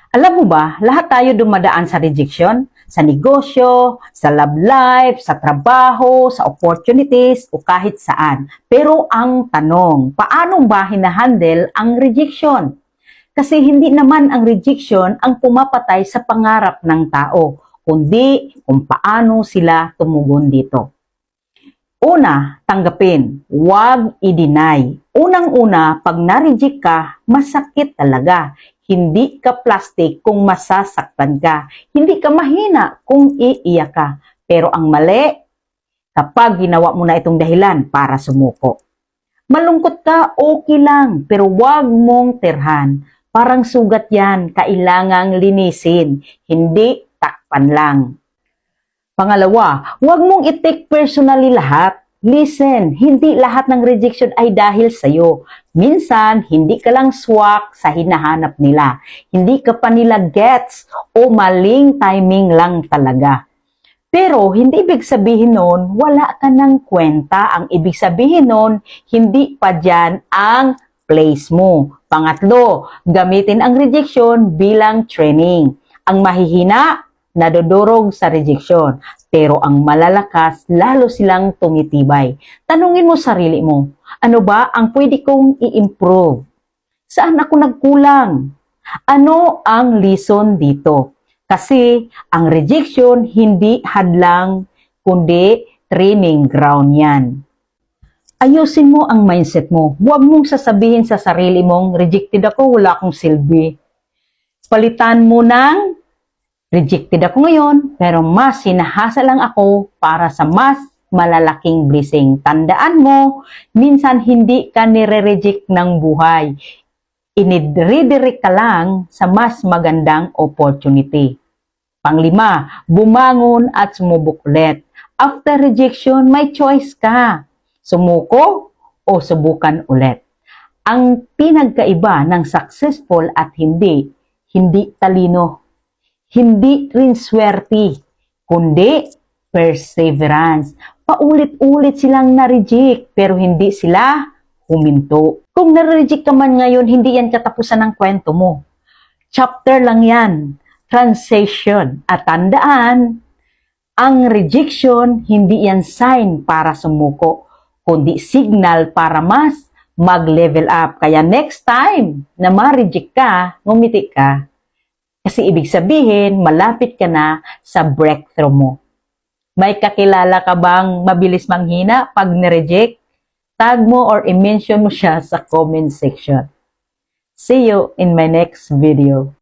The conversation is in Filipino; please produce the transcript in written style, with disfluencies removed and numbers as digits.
Alam mo ba, lahat tayo dumadaan sa rejection, sa negosyo, sa love life, sa trabaho, sa opportunities, o kahit saan. Pero ang tanong, paano ba hinahandle ang rejection? Kasi hindi naman ang rejection ang pumapatay sa pangarap ng tao, kundi kung paano sila tumugon dito. Una, tanggapin. Huwag i-deny. Unang-una, pag na-reject ka, masakit talaga. Hindi ka plastic kung masasaktan ka. Hindi ka mahina kung iiyak ka. Pero ang mali, kapag ginawa mo na itong dahilan para sumuko. Malungkot ka, okay lang, pero huwag mong tirhan. Parang sugat yan, kailangang linisin, hindi takpan lang. Pangalawa, huwag mong i-take personally lahat. Listen, hindi lahat ng rejection ay dahil sa'yo. Minsan, hindi ka lang swak sa hinahanap nila. Hindi ka pa nila gets o maling timing lang talaga. Pero hindi ibig sabihin nun, wala ka ng kwenta. Ang ibig sabihin nun, hindi pa dyan ang place mo. Pangatlo, gamitin ang rejection bilang training. Ang mahihina, nadudurog sa rejection. Pero ang malalakas, lalo silang tumitibay. Tanungin mo sarili mo, ano ba ang pwede kong i-improve? Saan ako nagkulang? Ano ang lesson dito? Kasi ang rejection hindi hadlang, kundi training ground yan. Ayusin mo ang mindset mo. Huwag mong sasabihin sa sarili mong, rejected ako, wala akong silbi. Palitan mo ng, rejected ako ngayon, pero mas sinahasa lang ako para sa mas malalaking blessing. Tandaan mo, minsan hindi ka nire-reject ng buhay. Iniredirect ka lang sa mas magandang opportunity. Panglima, bumangon at sumubok ulit. After rejection, may choice ka. Sumuko o subukan ulit. Ang pinagkaiba ng successful at hindi talino. Hindi rin swerte, kundi perseverance. Paulit-ulit silang na-reject, pero hindi sila huminto. Kung na-reject ka man ngayon, hindi yan katapusan ng kwento mo. Chapter lang yan. Transition. At tandaan, ang rejection, hindi yan sign para sumuko, kundi signal para mas mag-level up. Kaya next time na ma-reject ka, ngumiti ka. Kasi ibig sabihin, malapit ka na sa breakthrough mo. May kakilala ka bang mabilis manghina pag na-reject? Tag mo or i-mention mo siya sa comment section. See you in my next video.